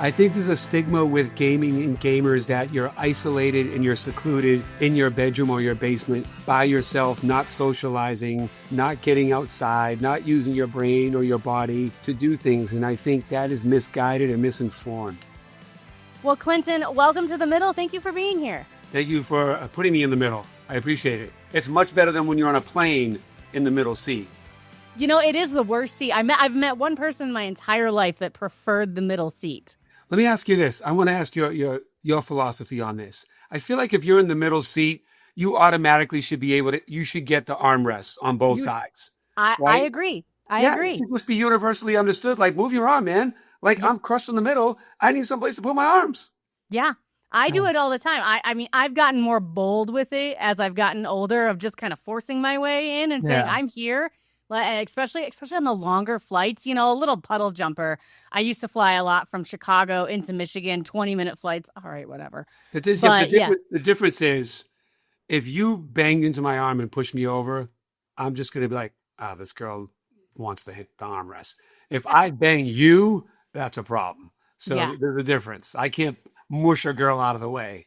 I think there's a stigma with gaming and gamers that you're isolated and you're secluded in your bedroom or your basement by yourself, not socializing, not getting outside, not using your brain or your body to do things. And I think that is misguided and misinformed. Well, Clinton, welcome to the middle. Thank you for being here. Thank you for putting me in the middle. I appreciate it. It's much better than when you're on a plane in the middle seat. You know, it is the worst seat. I've met one person in my entire life that preferred the middle seat. Let me ask you this. I want to ask your philosophy on this. I feel like if you're in the middle seat, you automatically should be able to, you should get the armrests on both sides. I agree. I agree. It should just be universally understood. Like, move your arm, man. Like, I'm crushed in the middle. I need someplace to put my arms. Yeah. I do it all the time. I mean, I've gotten more bold with it as I've gotten older of just kind of forcing my way in and saying, I'm here. Especially on the longer flights, you know, a little puddle jumper. I used to fly a lot from Chicago into Michigan, 20-minute flights. All right, whatever. The difference is if you banged into my arm and pushed me over, I'm just going to be like, this girl wants to hit the armrest. If I bang you, that's a problem. So there's a difference. I can't mush a girl out of the way.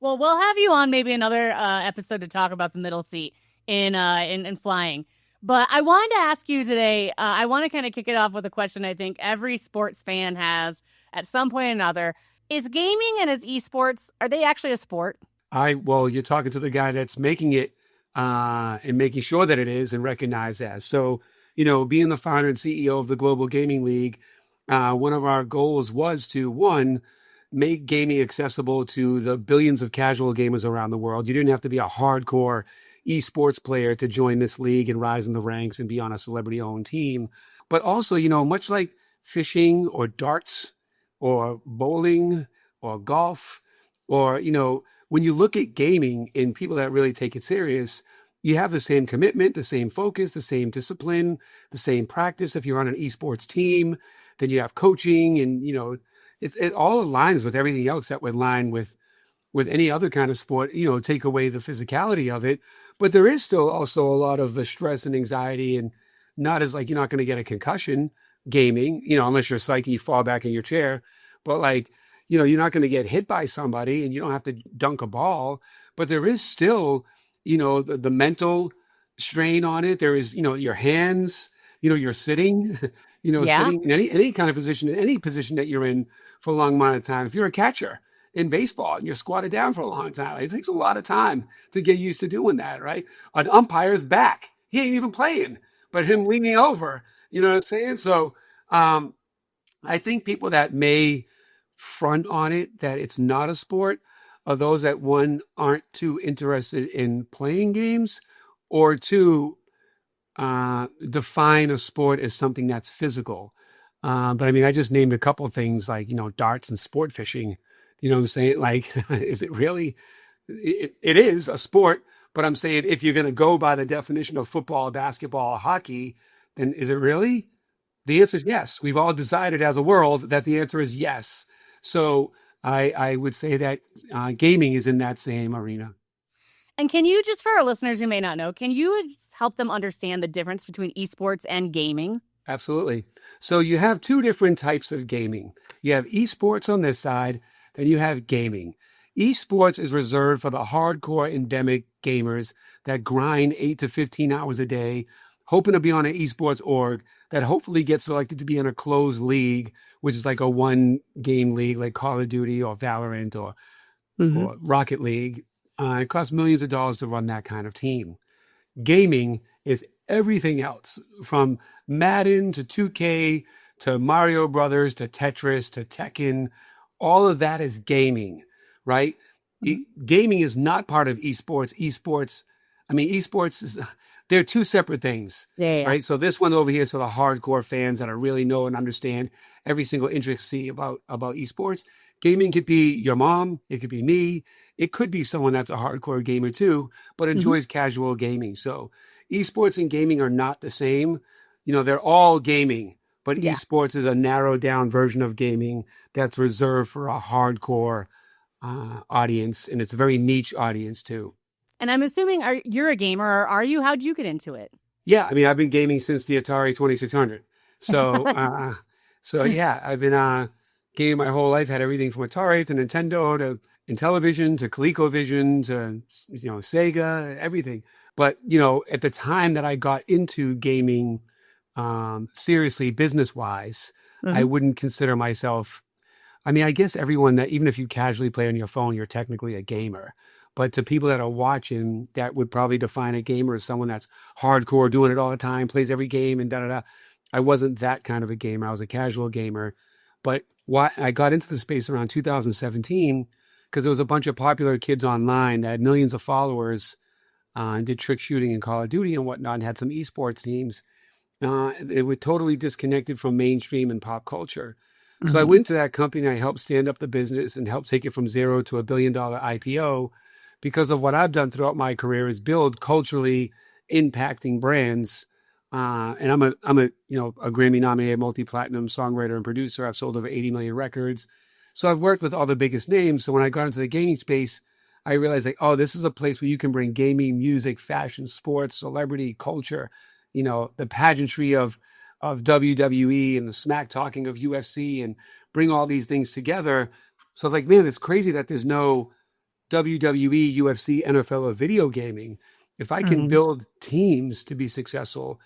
Well, we'll have you on maybe another episode to talk about the middle seat in flying. But I wanted to ask you today, I want to kind of kick it off with a question I think every sports fan has at some point or another. Is gaming and is esports, are they actually a sport? Well, you're talking to the guy that's making it and making sure that it is and recognized as. So, you know, being the founder and CEO of the Global Gaming League, one of our goals was to, one, make gaming accessible to the billions of casual gamers around the world. You didn't have to be a hardcore esports player to join this league and rise in the ranks and be on a celebrity-owned team. But also, you know, much like fishing or darts or bowling or golf, or, you know, when you look at gaming and people that really take it serious, you have the same commitment, the same focus, the same discipline, the same practice. If you're on an esports team, then you have coaching and, you know, it all aligns with everything else that would align with any other kind of sport, you know, take away the physicality of it. But there is still also a lot of the stress and anxiety, and not as like, you're not going to get a concussion gaming, you know, unless you're psyched and you fall back in your chair. But like, you know, you're not going to get hit by somebody and you don't have to dunk a ball. But there is still, you know, the mental strain on it. There is, you know, your hands, you know, you're sitting, you know, sitting in any kind of position, in any position that you're in for a long amount of time. If you're a catcher in baseball and you're squatted down for a long time, it takes a lot of time to get used to doing that, right? An umpire's back. He ain't even playing, but him leaning over, you know what I'm saying? So I think people that may front on it, that it's not a sport, are those that, one, aren't too interested in playing games, or two, define a sport as something that's physical. But I mean, I just named a couple of things like, you know, darts and sport fishing. You know what I'm saying? Like, is it really? It is a sport, but I'm saying if you're going to go by the definition of football, basketball, hockey, then is it really? The answer is yes. We've all decided as a world that the answer is yes. So I would say that gaming is in that same arena. And can you, just for our listeners who may not know, can you just help them understand the difference between esports and gaming? Absolutely. So you have two different types of gaming. You have esports on this side, then you have gaming. Esports is reserved for the hardcore endemic gamers that grind 8 to 15 hours a day, hoping to be on an esports org that hopefully gets selected to be in a closed league, which is like a one-game league like Call of Duty or Valorant or Rocket League. It costs millions of dollars to run that kind of team. Gaming is everything else, from Madden to 2K to Mario Brothers to Tetris to Tekken. All of that is gaming, right? Gaming is not part of esports. Esports is, they're two separate things, right? So this one over here is for the hardcore fans that really know and understand every single intricacy about esports. Gaming could be your mom, it could be me, it could be someone that's a hardcore gamer too, but enjoys casual gaming. So esports and gaming are not the same. You know, they're all gaming, but esports is a narrowed down version of gaming that's reserved for a hardcore audience, and it's a very niche audience too. And I'm assuming you're a gamer, or are you? How'd you get into it? Yeah, I mean, I've been gaming since the Atari 2600. So, yeah, I've been Gaming my whole life, had everything from Atari to Nintendo to Intellivision to ColecoVision to Sega, everything. But at the time that I got into gaming, seriously, business wise, I Hmm. wouldn't consider myself. I mean, I guess everyone that even if you casually play on your phone, you're technically a gamer. But to people that are watching, that would probably define a gamer as someone that's hardcore, doing it all the time, plays every game, and da da da. I wasn't that kind of a gamer. I was a casual gamer. But why I got into the space around 2017 because there was a bunch of popular kids online that had millions of followers, and did trick shooting and Call of Duty and whatnot, and had some esports teams. It was totally disconnected from mainstream and pop culture. So I Hmm. went to that company and I helped stand up the business and help take it from zero to $1 billion IPO because of what I've done throughout my career is build culturally impacting brands. And I'm a Grammy nominated multi-platinum songwriter and producer. I've sold over 80 million records. So I've worked with all the biggest names. So when I got into the gaming space, I realized like, oh, this is a place where you can bring gaming, music, fashion, sports, celebrity, culture, the pageantry of WWE and the smack talking of UFC and bring all these things together. So I was like, man, it's crazy that there's no WWE, UFC, NFL, or video gaming. If I can Hmm. build teams to be successful,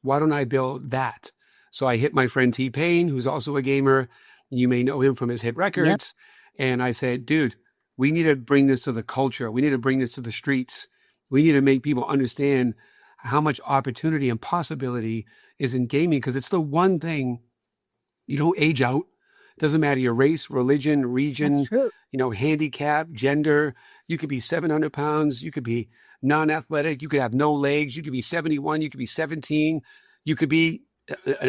why don't I build that? So I hit my friend T Pain, who's also a gamer. You may know him from his hit Yep. records. And I said, dude, we need to bring this to the culture. We need to bring this to the streets. We need to make people understand how much opportunity and possibility is in gaming because it's the one thing you don't age out. It doesn't matter your race, religion, That's region, true. handicap, gender. You could be 700 pounds. You could be non-athletic. You could have no legs. You could be 71. You could be 17. You could be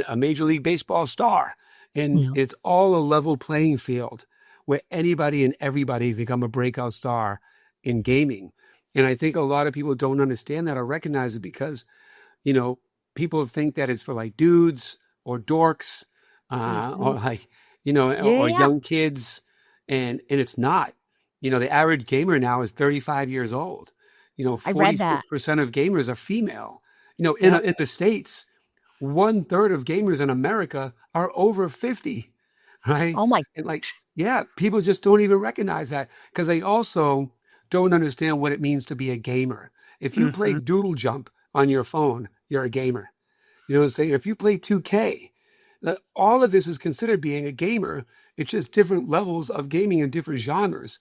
a Major League Baseball star. And Yeah. it's all a level playing field where anybody and everybody become a breakout star in gaming. And I think a lot of people don't understand that or recognize it because you know, people think that it's for like dudes or dorks, or Hmm. like, or Yeah. young kids. And it's not. The average gamer now is 35 years old. I read that. 46% of gamers are female. Yep. In the States, one third of gamers in America are over 50, right? Oh my. And like, yeah, people just don't even recognize that because they also don't understand what it means to be a gamer. If you play Hmm. Doodle Jump on your phone, you're a gamer. You know what I'm saying? If you play 2K, all of this is considered being a gamer. It's just different levels of gaming and different genres.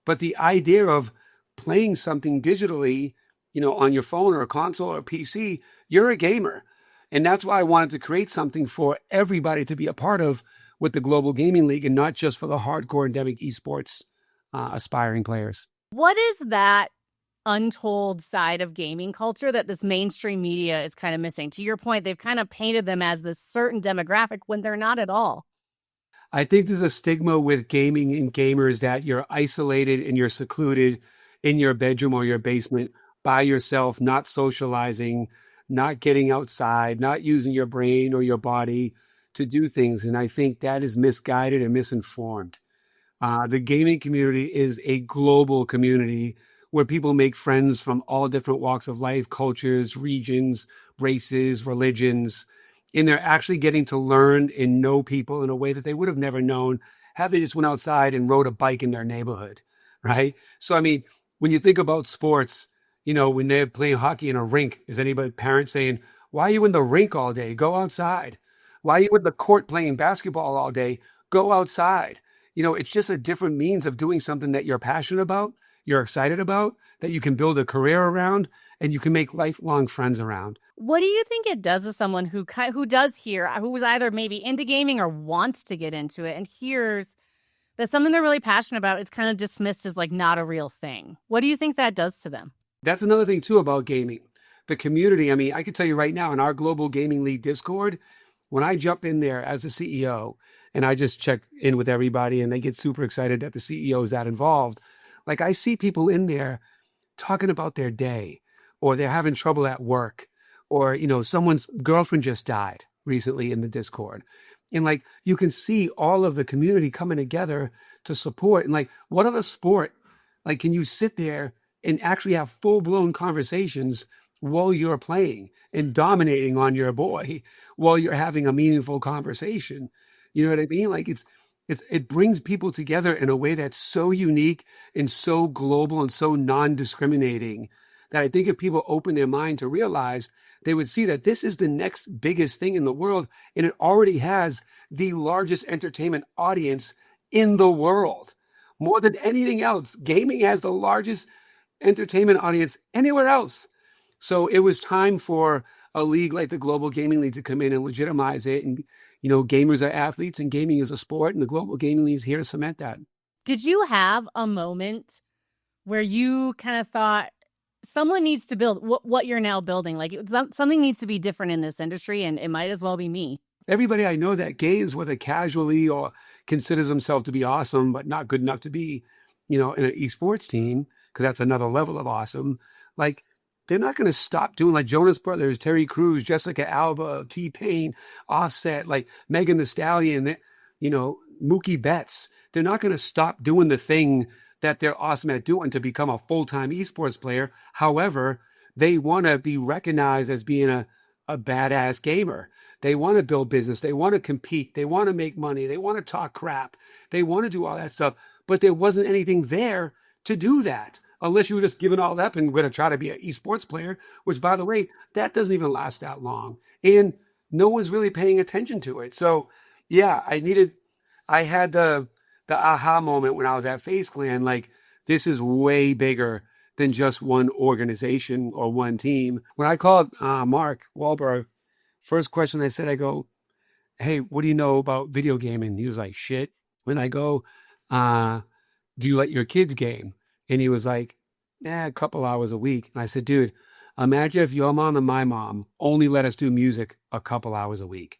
But the idea of playing something digitally, on your phone or a console or a PC, you're a gamer. And that's why I wanted to create something for everybody to be a part of with the Global Gaming League and not just for the hardcore endemic esports aspiring players. What is that untold side of gaming culture that this mainstream media is kind of missing? To your point, they've kind of painted them as this certain demographic when they're not at all. I think there's a stigma with gaming and gamers that you're isolated and you're secluded in your bedroom or your basement by yourself, not socializing, not getting outside, not using your brain or your body to do things. And I think that is misguided and misinformed. The gaming community is a global community where people make friends from all different walks of life, cultures, regions, races, religions, and they're actually getting to learn and know people in a way that they would have never known had they just went outside and rode a bike in their neighborhood, right? So, I mean, when you think about sports, when they're playing hockey in a rink, is anybody parent saying, "Why are you in the rink all day? Go outside. Why are you in the court playing basketball all day? Go outside." It's just a different means of doing something that you're passionate about, you're excited about, that you can build a career around, and you can make lifelong friends around. What do you think it does to someone who does hear, who's either maybe into gaming or wants to get into it and hears that something they're really passionate about is kind of dismissed as like not a real thing? What do you think that does to them? That's another thing too about gaming. The community, I mean, I can tell you right now in our Global Gaming League Discord, when I jump in there as a CEO and I just check in with everybody and they get super excited that the CEO is that involved, like I see people in there talking about their day or they're having trouble at work or someone's girlfriend just died recently in the Discord. And like you can see all of the community coming together to support. And like what other sport like can you sit there and actually have full-blown conversations while you're playing and dominating on your boy while you're having a meaningful conversation? You know what I mean? Like it's it brings people together in a way that's so unique and so global and so non-discriminating that I think if people open their mind to realize, they would see that this is the next biggest thing in the world, and it already has the largest entertainment audience in the world. More than anything else, gaming has the largest entertainment audience anywhere else. So it was time for a league like the Global Gaming League to come in and legitimize it. And, gamers are athletes and gaming is a sport, and the Global Gaming League is here to cement that. Did you have a moment where you kind of thought someone needs to build what you're now building? Like something needs to be different in this industry, and it might as well be me. Everybody I know that games, whether casually or considers himself to be awesome, but not good enough to be, in an esports team, because that's another level of awesome. Like, they're not going to stop doing, like Jonas Brothers, Terry Crews, Jessica Alba, T-Pain, Offset, like Megan Thee Stallion, Mookie Betts. They're not going to stop doing the thing that they're awesome at doing to become a full-time esports player. However, they want to be recognized as being a badass gamer. They want to build business. They want to compete. They want to make money. They want to talk crap. They want to do all that stuff. But there wasn't anything there to do that unless you were just giving all up and going to try to be an esports player, which, by the way, that doesn't even last that long. And no one's really paying attention to it. So, yeah, I had the aha moment when I was at Face Clan, like, this is way bigger than just one organization or one team. When I called Mark Wahlberg, first question I go, hey, what do you know about video gaming? He was like, shit. When I go, do you let your kids game? And he was like, a couple hours a week. And I said, dude, imagine if your mom and my mom only let us do music a couple hours a week.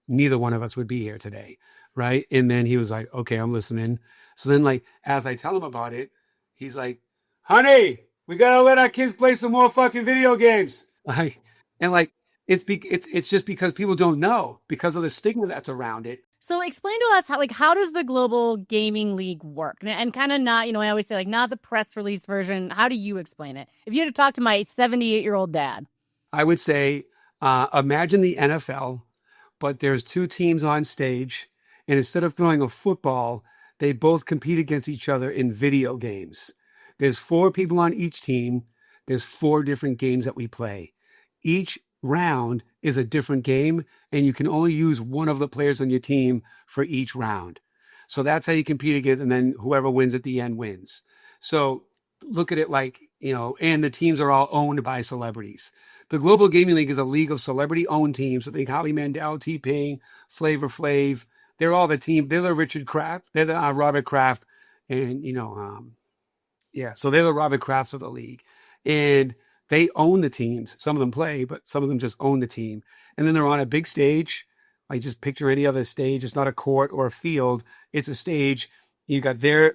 Neither one of us would be here today, right? And then he was like, okay, I'm listening. So then, like, as I tell him about it, he's like, honey, we got to let our kids play some more fucking video games. It's just because people don't know, because of the stigma that's around it. So explain to us how does the Global Gaming League work? And kind of not, I always say not the press release version. How do you explain it? If you had to talk to my 78-year-old dad. I would say, imagine the NFL, but there's two teams on stage, and instead of throwing a football, they both compete against each other in video games. There's 4 people on each team. There's 4 different games that we play. Each round is a different game, and you can only use one of the players on your team for each round. So that's how you compete against, and then whoever wins at the end wins. So look at it like, and the teams are all owned by celebrities. The Global Gaming League is a league of celebrity-owned teams. So think Howie Mandel, T-Pain, Flavor Flav. They're all the team. They're the Richard Kraft. They're the Robert Kraft. And, so they're the Robert Krafts of the league. And they own the teams. Some of them play, but some of them just own the team. And then they're on a big stage. Like, just picture any other stage. It's not a court or a field. It's a stage. You got their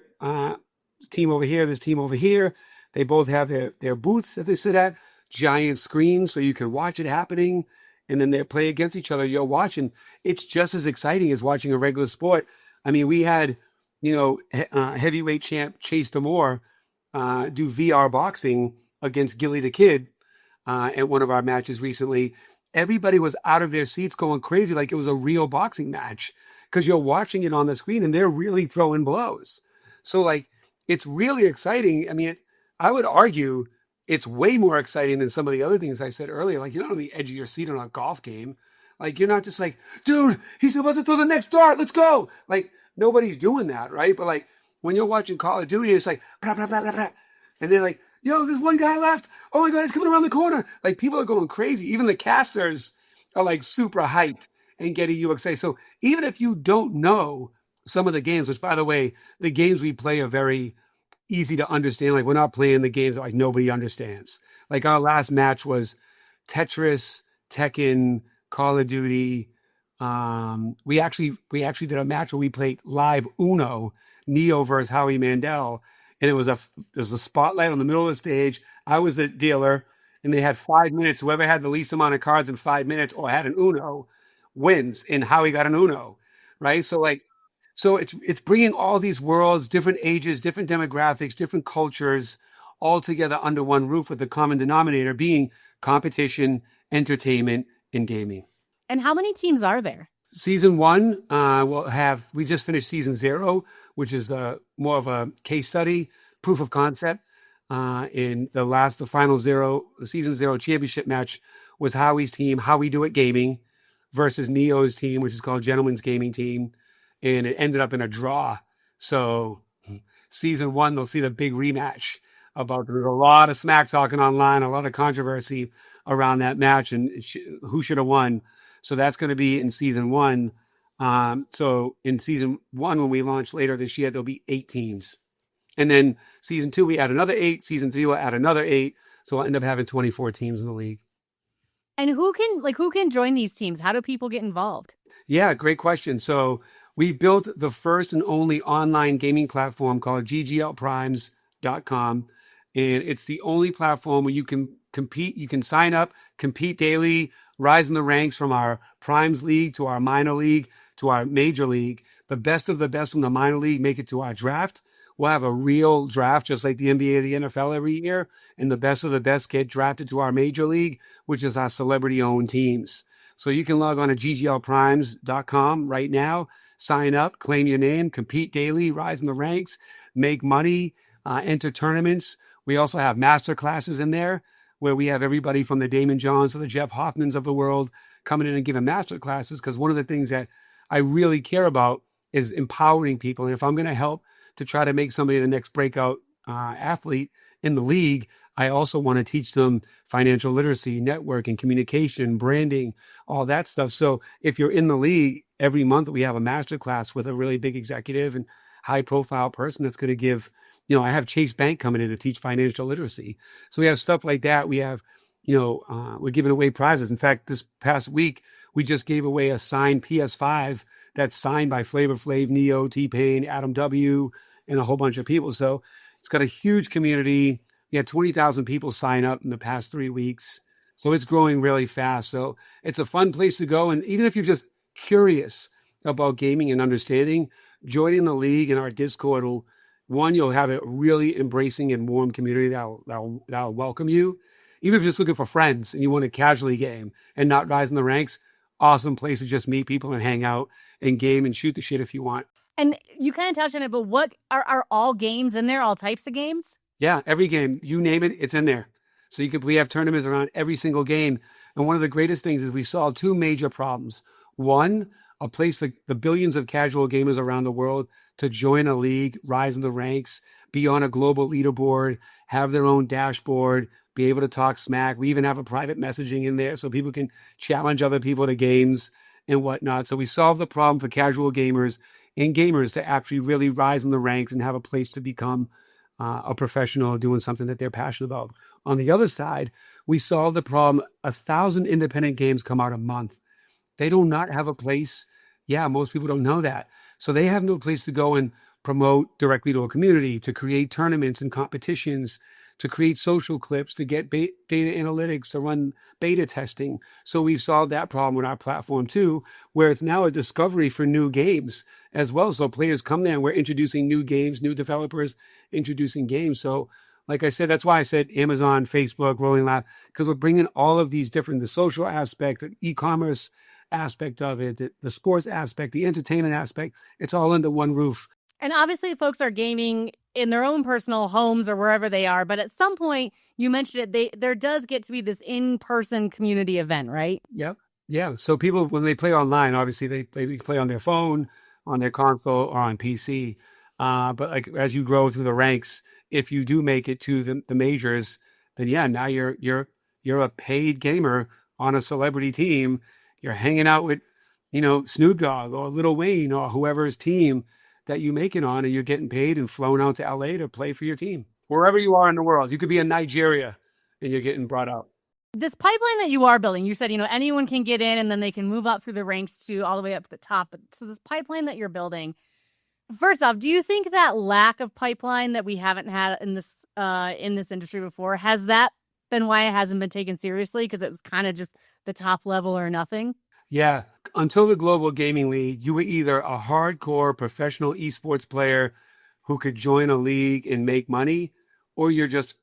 team over here, this team over here. They both have their booths that they sit at, giant screens so you can watch it happening. And then they play against each other. You're watching. It's just as exciting as watching a regular sport. I mean, we had, heavyweight champ Chase Demore do VR boxing against Gilly the Kid at one of our matches recently. Everybody was out of their seats going crazy like it was a real boxing match because you're watching it on the screen and they're really throwing blows. So, like, it's really exciting. I mean, I would argue it's way more exciting than some of the other things I said earlier. Like, you're not on the edge of your seat on a golf game. Like, you're not just like, dude, he's about to throw the next dart. Let's go. Like, nobody's doing that, right? But, like, when you're watching Call of Duty, it's like, blah, blah, blah, blah, blah. And they're like, yo, there's one guy left. Oh my God, he's coming around the corner. Like, people are going crazy. Even the casters are like super hyped and getting you excited. So even if you don't know some of the games, which, by the way, the games we play are very easy to understand. Like, we're not playing the games that like nobody understands. Like, our last match was Tetris, Tekken, Call of Duty. We actually did a match where we played live Uno, Neo versus Howie Mandel. And there's a spotlight on the middle of the stage. I was the dealer, and they had 5 minutes. Whoever had the least amount of cards in 5 minutes or had an Uno wins. And Howie got an Uno, right? So it's bringing all these worlds, different ages, different demographics, different cultures, all together under one roof with the common denominator being competition, entertainment, and gaming. And how many teams are there? Season one we just finished season zero, which is the more of a case study, proof of concept. In the final zero, the season zero championship match was Howie's team, How We Do It Gaming, versus Neo's team, which is called Gentlemen's Gaming Team, and it ended up in a draw. So season one, they'll see the big rematch. There's a lot of smack talking online, a lot of controversy around that match and who should have won. So that's going to be in season one. So in season one, when we launch later this year, there'll be 8 teams. And then season two, we add another 8. Season three, we'll add another 8. So we'll end up having 24 teams in the league. And who can join these teams? How do people get involved? Yeah, great question. So we built the first and only online gaming platform called gglprimes.com. And it's the only platform where you can compete. You can sign up, compete daily, rise in the ranks from our Primes League to our minor league to our major league. The best of the best from the minor league make it to our draft. We'll have a real draft, just like the NBA or the NFL every year. And the best of the best get drafted to our major league, which is our celebrity-owned teams. So you can log on to gglprimes.com right now, sign up, claim your name, compete daily, rise in the ranks, make money, enter tournaments. We also have master classes in there where we have everybody from the Damon Johns to the Jeff Hoffmans of the world coming in and giving master classes, because one of the things that I really care about is empowering people. And if I'm going to help to try to make somebody the next breakout athlete in the league, I also want to teach them financial literacy, networking, communication, branding, all that stuff. So if you're in the league, every month we have a master class with a really big executive and high profile person that's going to give, I have Chase Bank coming in to teach financial literacy. So we have stuff like that. We have, we're giving away prizes. In fact, this past week, we just gave away a signed PS5 that's signed by Flavor Flav, Neo, T-Pain, Adam W., and a whole bunch of people. So it's got a huge community. We had 20,000 people sign up in the past 3 weeks. So it's growing really fast. So it's a fun place to go. And even if you're just curious about gaming and understanding, joining the league and our Discord you'll have a really embracing and warm community that'll welcome you. Even if you're just looking for friends and you want to casually game and not rise in the ranks, awesome place to just meet people and hang out and game and shoot the shit if you want. And you kind of touched on it, but what are all games in there? All types of games? Yeah, every game, you name it, it's in there. So we have tournaments around every single game. And one of the greatest things is we solved 2 major problems. One, a place for the billions of casual gamers around the world to join a league, rise in the ranks, be on a global leaderboard, have their own dashboard, be able to talk smack. We even have a private messaging in there so people can challenge other people to games and whatnot. So we solve the problem for casual gamers and gamers to actually really rise in the ranks and have a place to become a professional doing something that they're passionate about. On the other side, we solve the problem. 1,000 independent games come out a month. They do not have a place. Yeah, most people don't know that. So they have no place to go and promote directly to a community, to create tournaments and competitions, to create social clips, to get data analytics, to run beta testing. So we've solved that problem with our platform too, where it's now a discovery for new games as well. So players come there and we're introducing new games, new developers introducing games. So like I said, that's why I said Amazon, Facebook, Rolling Loud, because we're bringing all of these the social aspect, the e-commerce aspect of it, the sports aspect, the entertainment aspect. It's all under one roof. And obviously folks are gaming in their own personal homes or wherever they are. But at some point, you mentioned it, there does get to be this in-person community event, right? Yep. Yeah. So people, when they play online, obviously they play on their phone, on their console, or on PC. But like as you grow through the ranks, if you do make it to the majors, then yeah, now you're a paid gamer on a celebrity team. You're hanging out with, Snoop Dogg or Lil Wayne or whoever's team that you make it on, and you're getting paid and flown out to LA to play for your team. Wherever you are in the world, you could be in Nigeria and you're getting brought out. This pipeline that you are building, you said, anyone can get in and then they can move up through the ranks to all the way up to the top. So this pipeline that you're building, first off, do you think that lack of pipeline that we haven't had in this industry before, has that been why it hasn't been taken seriously? Because it was kind of just the top level or nothing? Yeah. Until the Global Gaming League, you were either a hardcore professional esports player who could join a league and make money, or you're just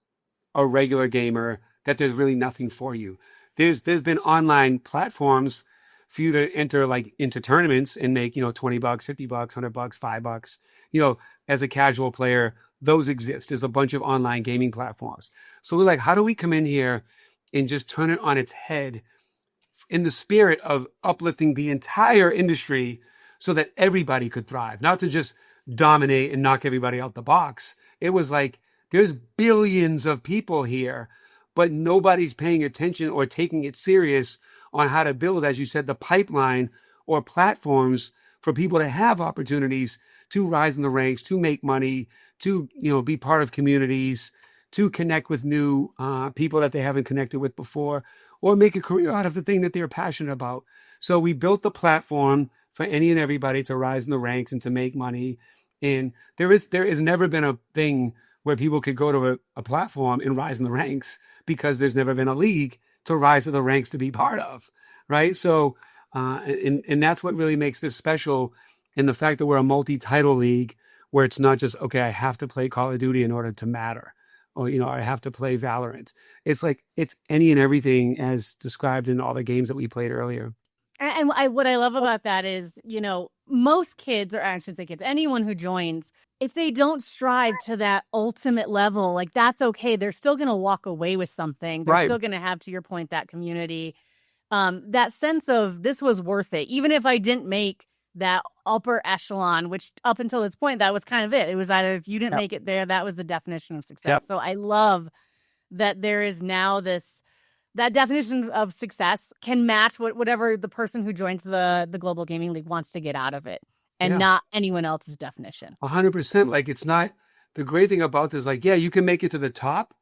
a regular gamer that there's really nothing for you. There's been online platforms for you to enter like into tournaments and make, $20, $50, $100, $5, as a casual player. Those exist. There's a bunch of online gaming platforms. So we're like, how do we come in here and just turn it on its head in the spirit of uplifting the entire industry so that everybody could thrive, not to just dominate and knock everybody out the box. It was like, there's billions of people here, but nobody's paying attention or taking it serious on how to build, as you said, the pipeline or platforms for people to have opportunities to rise in the ranks, to make money, to, be part of communities, to connect with new people that they haven't connected with before, or make a career out of the thing that they're passionate about. So we built the platform for any and everybody to rise in the ranks and to make money. And there has never been a thing where people could go to a platform and rise in the ranks, because there's never been a league to rise to the ranks to be part of, right? So, and that's what really makes this special, in the fact that we're a multi-title league, where it's not just, okay, I have to play Call of Duty in order to matter, or, I have to play Valorant. It's like, it's any and everything as described in all the games that we played earlier. And what I love about that is, most kids, or I should say kids, anyone who joins, if they don't strive to that ultimate level, like, that's okay. They're still going to walk away with something. They're still going to have, to your point, that community, that sense of this was worth it. Even if I didn't make that upper echelon, which up until this point, that was kind of it. It was either, if you didn't make it there, that was the definition of success. So I love that there is now that definition of success can match whatever the person who joins the Global Gaming League wants to get out of it, and not anyone else's definition. 100%. Like, it's not, the great thing about this, like, yeah, you can make it to the top,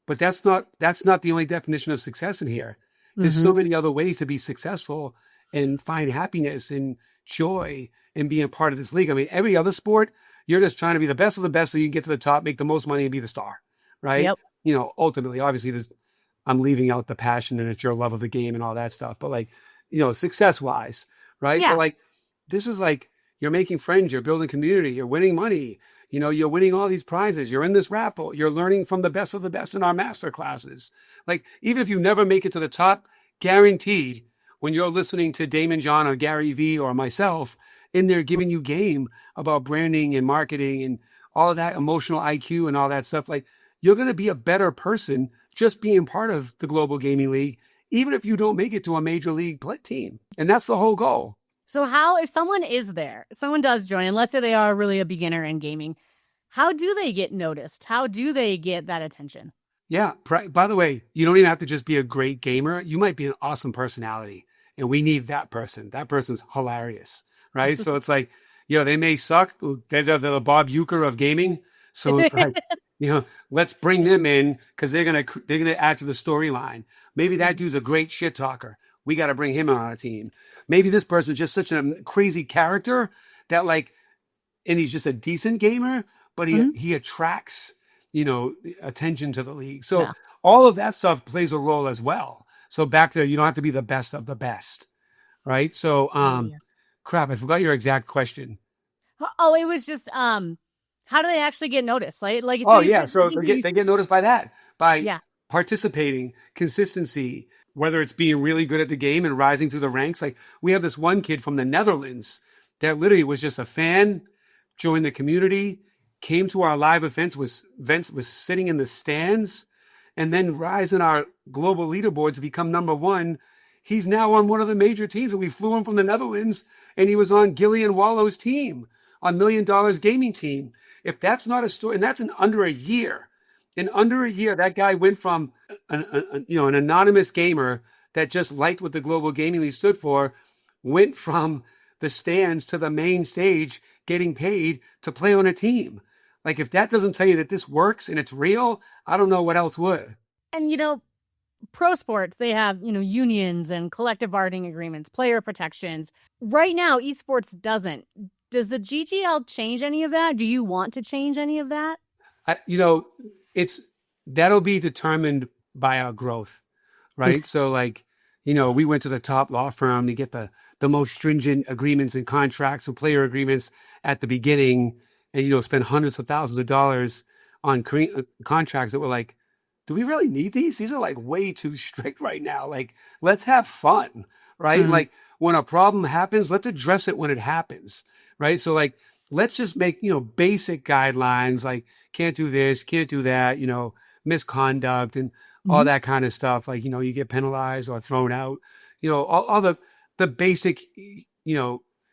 but that's not the only definition of success in here. There's so many other ways to be successful and find happiness and joy and being a part of this league. I mean, every other sport, you're just trying to be the best of the best so you can get to the top, make the most money, and be the star, right? Yep. Ultimately, obviously, I'm leaving out the passion and it's your love of the game and all that stuff. But like, success-wise, right? Yeah. But like, this is like, you're making friends, you're building community, you're winning money, you're winning all these prizes, you're in this raffle, you're learning from the best of the best in our master classes. Like, even if you never make it to the top, guaranteed, when you're listening to Damon John or Gary V or myself in there giving you game about branding and marketing and all of that emotional IQ and all that stuff, like, you're going to be a better person just being part of the Global Gaming League, even if you don't make it to a major league team. And that's the whole goal. So if someone is there, someone does join, and let's say they are really a beginner in gaming, how do they get noticed? How do they get that attention? Yeah. By the way, you don't even have to just be a great gamer. You might be an awesome personality, and we need that person. That person's hilarious, right? So it's like, they may suck. They're the Bob Uecker of gaming. So it's like, let's bring them in, because they're gonna add to the storyline. Maybe that dude's a great shit talker. We got to bring him on our team. Maybe this person's just such a crazy character that, like, and he's just a decent gamer, but he attracts, attention to the league. So all of that stuff plays a role as well. So back there, you don't have to be the best of the best, right? So, crap, I forgot your exact question. Oh, it was just, how do they actually get noticed? So they get noticed by that, by participating, consistency, whether it's being really good at the game and rising through the ranks. Like, we have this one kid from the Netherlands that literally was just a fan, joined the community, came to our live events, was sitting in the stands, and then rise in our global leaderboard to become number one. He's now on one of the major teams, and we flew him from the Netherlands, and he was on Gillian Wallow's team, on $1 Million Gaming team. If that's not a story, and that's in under a year. In under a year, that guy went from an anonymous gamer that just liked what the Global Gaming League stood for, went from the stands to the main stage, getting paid to play on a team. Like, if that doesn't tell you that this works and it's real, I don't know what else would. And, pro sports, they have, unions and collective bargaining agreements, player protections. Right now, esports doesn't. Does the GGL change any of that? Do you want to change any of that? That'll be determined by our growth, right? So, like, we went to the top law firm to get the most stringent agreements and contracts and player agreements at the beginning, and, spend hundreds of thousands of dollars on contracts that were like, do we really need these? These are like way too strict right now. Like, let's have fun, right? Like, when a problem happens, let's address it when it happens, right? So like, let's just make, basic guidelines like can't do this, can't do that, misconduct and all Mhm. that kind of stuff. Like, you get penalized or thrown out, all the basic,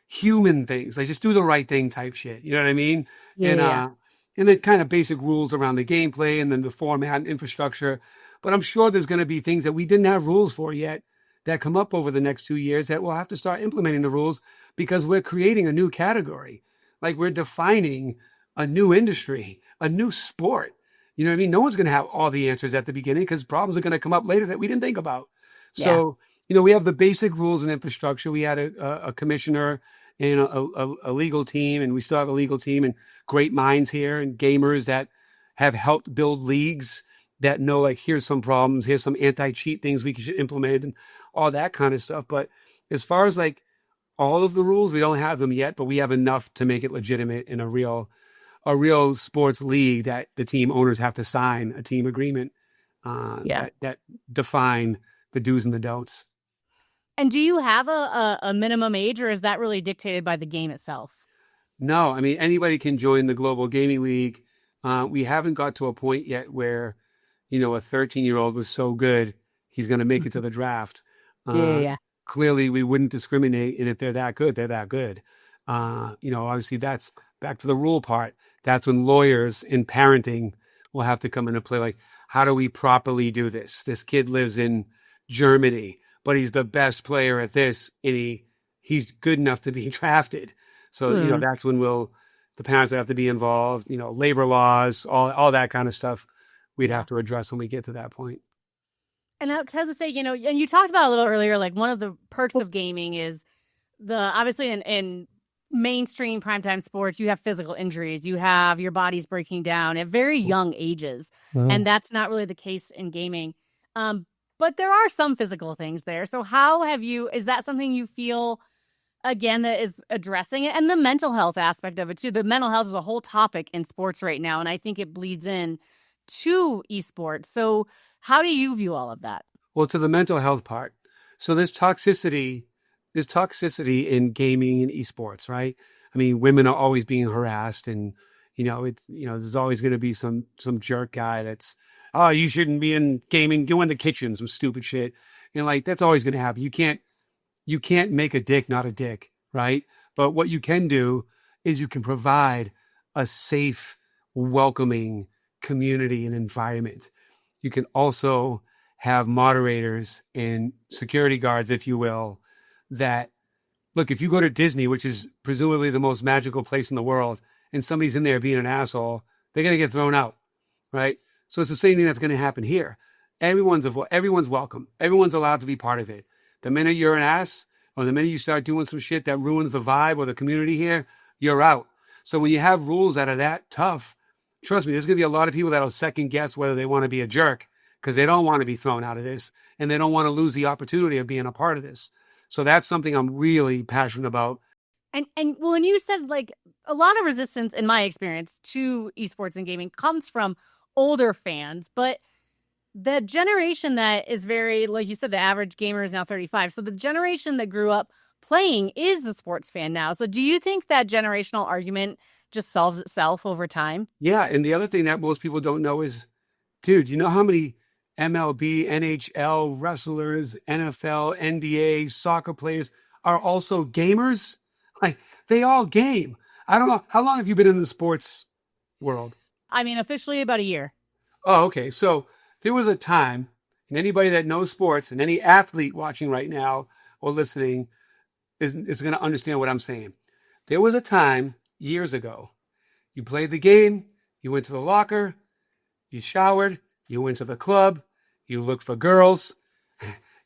human things. Like just do the right thing type shit. You know what I mean? Yeah, And, yeah, yeah. and then kind of basic rules around the gameplay and then the format and infrastructure. But I'm sure there's going to be things that we didn't have rules for yet that come up over the next 2 years that we'll have to start implementing the rules because we're creating a new category. Like we're defining a new industry, a new sport. You know what I mean? No one's going to have all the answers at the beginning because problems are going to come up later that we didn't think about. Yeah. So, we have the basic rules and infrastructure. We had a commissioner and a legal team, and we still have a legal team and great minds here and gamers that have helped build leagues that know, like, here's some problems, here's some anti-cheat things we should implement and all that kind of stuff. But as far as like all of the rules, we don't have them yet, but we have enough to make it legitimate in a real sports league that the team owners have to sign a team agreement Yeah. that define the do's and the don'ts. And do you have a minimum age, or is that really dictated by the game itself? No, I mean, anybody can join the Global Gaming League. We haven't got to a point yet where, a 13-year-old was so good, he's going to make it to the draft. Yeah, yeah, yeah. Clearly, we wouldn't discriminate. And if they're that good, they're that good. Obviously, that's back to the rule part. That's when lawyers in parenting will have to come into play. Like, how do we properly do this? This kid lives in Germany, but he's the best player at this, and he's good enough to be drafted. So, Hmm. that's when the parents have to be involved, labor laws, all that kind of stuff we'd Yeah. have to address when we get to that point. And I was to say, and you talked about a little earlier, like one of the perks of gaming is obviously in mainstream primetime sports, you have physical injuries, you have your body's breaking down at very young ages, and that's not really the case in gaming. But there are some physical things there. So is that something you feel, again, that is addressing it? And the mental health aspect of it too. The mental health is a whole topic in sports right now, and I think it bleeds in to esports. So how do you view all of that? Well, to the mental health part. So there's toxicity in gaming and esports, right? I mean, women are always being harassed and, there's always going to be some jerk guy that's, oh, you shouldn't be in gaming, go in the kitchen, some stupid shit. Like that's always going to happen. You can't make a dick not a dick, right? But what you can do is you can provide a safe, welcoming community and environment. You can also have moderators and security guards, if you will, that look, if you go to Disney, which is presumably the most magical place in the world, and somebody's in there being an asshole, they're going to get thrown out, right? So it's the same thing that's going to happen here. Everyone's welcome. Everyone's allowed to be part of it. The minute you're an ass, or the minute you start doing some shit that ruins the vibe or the community here, you're out. So when you have rules that are that tough, trust me, there's going to be a lot of people that'll second guess whether they want to be a jerk because they don't want to be thrown out of this and they don't want to lose the opportunity of being a part of this. So that's something I'm really passionate about. And well, and you said like a lot of resistance, in my experience, to esports and gaming comes from older fans, but the generation that is very, like you said, the average gamer is now 35. So the generation that grew up playing is the sports fan now. So do you think that generational argument just solves itself over time? Yeah. And the other thing that most people don't know is, dude, you know how many MLB, NHL, wrestlers, NFL, NBA, soccer players are also gamers? Like they all game. I don't know. How long have you been in the sports world? I mean, officially about a year. Oh, okay. So there was a time, and anybody that knows sports and any athlete watching right now or listening is going to understand what I'm saying. There was a time years ago, you played the game, you went to the locker, you showered, you went to the club, you looked for girls,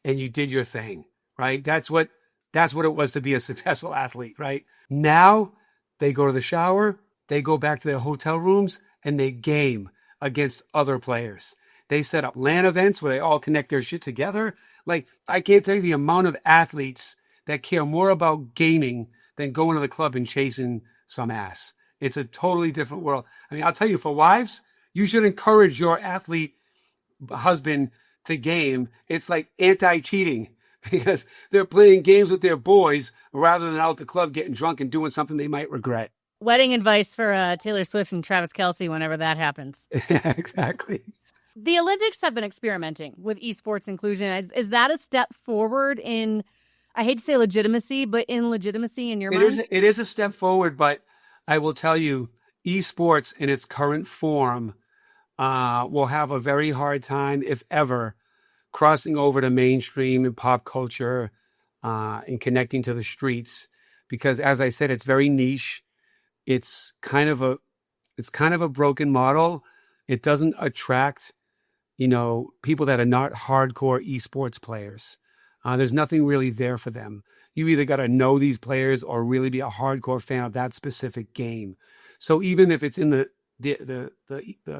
and you did your thing, right? That's what it was to be a successful athlete, right? Now they go to the shower, they go back to their hotel rooms, and they game against other players. They set up LAN events where they all connect their shit together. Like, I can't tell you the amount of athletes that care more about gaming than going to the club and chasing some ass. It's a totally different world. I mean, I'll tell you, for wives, you should encourage your athlete husband to game. It's like anti-cheating because they're playing games with their boys rather than out at the club getting drunk and doing something they might regret. Wedding advice for Taylor Swift and Travis Kelce whenever that happens. Yeah, exactly. The Olympics have been experimenting with esports inclusion. Is that a step forward in, I hate to say legitimacy, but in legitimacy in your mind? It is a step forward, but I will tell you, esports in its current form will have a very hard time, if ever, crossing over to mainstream and pop culture and connecting to the streets. Because as I said, it's very niche. It's kind of a broken model. It doesn't attract, people that are not hardcore esports players. There's nothing really there for them. You either got to know these players or really be a hardcore fan of that specific game. So even if it's in the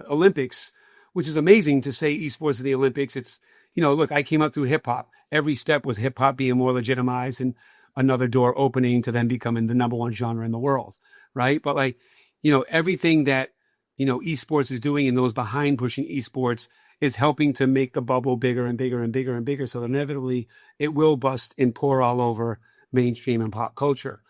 Olympics, which is amazing to say esports in the Olympics, it's, look, I came up through hip hop. Every step was hip hop being more legitimized and another door opening to then becoming the number one genre in the world. Right. But everything that, esports is doing and those behind pushing esports is helping to make the bubble bigger and bigger and bigger and bigger. So inevitably it will bust and pour all over mainstream and pop culture.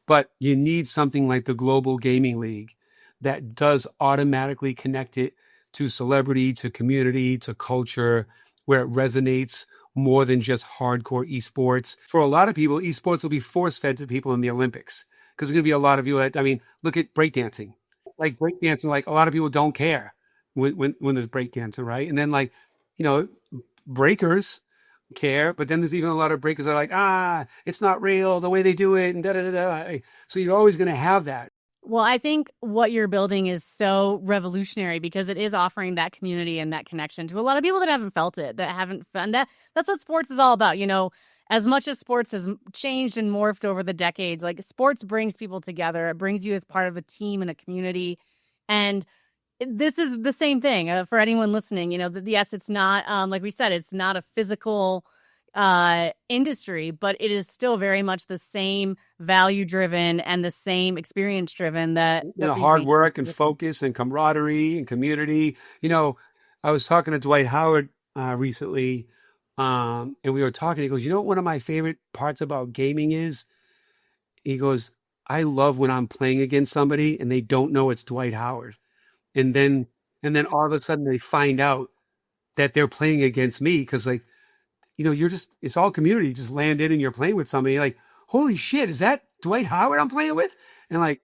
But you need something like the Global Gaming League that does automatically connect it to celebrity, to community, to culture, where it resonates more than just hardcore esports. For a lot of people, esports will be force-fed to people in the Olympics because there's going to be a lot of you that, look at breakdancing. Like breakdancing, a lot of people don't care when there's breakdancing, right? And then breakers care, but then there's even a lot of breakers that are like, it's not real, the way they do it, and da-da-da-da. So you're always going to have that. Well, I think what you're building is so revolutionary because it is offering that community and that connection to a lot of people that haven't felt it, and that's what sports is all about. As much as sports has changed and morphed over the decades, sports brings people together. It brings you as part of a team and a community. And this is the same thing for anyone listening. Yes, it's not, like we said, it's not a physical industry, but it is still very much the same value driven and the same experience driven that hard work and focus and camaraderie and community. I was talking to Dwight Howard recently, and we were talking. He goes, what one of my favorite parts about gaming is? He goes, I love when I'm playing against somebody and they don't know it's Dwight Howard, and then all of a sudden they find out that they're playing against me because it's all community. You just land in and you're playing with somebody. You're like, holy shit, is that Dwight Howard I'm playing with? And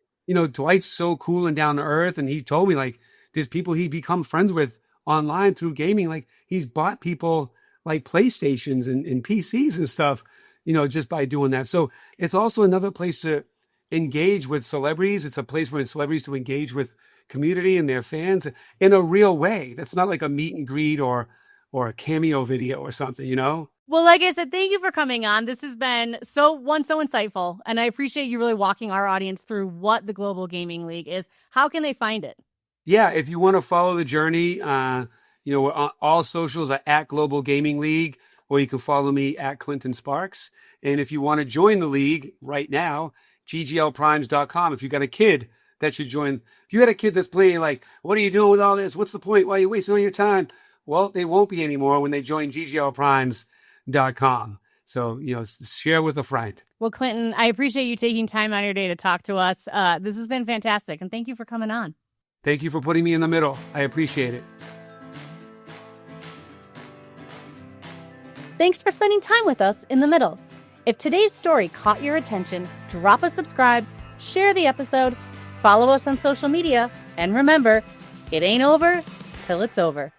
Dwight's so cool and down to earth. And he told me there's people he become friends with online through gaming. He's bought people PlayStations and PCs and stuff, just by doing that. So it's also another place to engage with celebrities. It's a place for celebrities to engage with community and their fans in a real way. That's not like a meet and greet or a cameo video or something, Well, like I said, thank you for coming on. This has been so insightful. And I appreciate you really walking our audience through what the Global Gaming League is. How can they find it? Yeah, if you want to follow the journey, all socials are at Global Gaming League, or you can follow me at Clinton Sparks. And if you want to join the league right now, gglprimes.com. If you got a kid that should join, if you had a kid that's playing what are you doing with all this? What's the point? Why are you wasting all your time? Well, they won't be anymore when they join gglprimes.com. So, share with a friend. Well, Clinton, I appreciate you taking time out of your day to talk to us. This has been fantastic. And thank you for coming on. Thank you for putting me in the middle. I appreciate it. Thanks for spending time with us in the middle. If today's story caught your attention, drop a subscribe, share the episode, follow us on social media, and remember, it ain't over till it's over.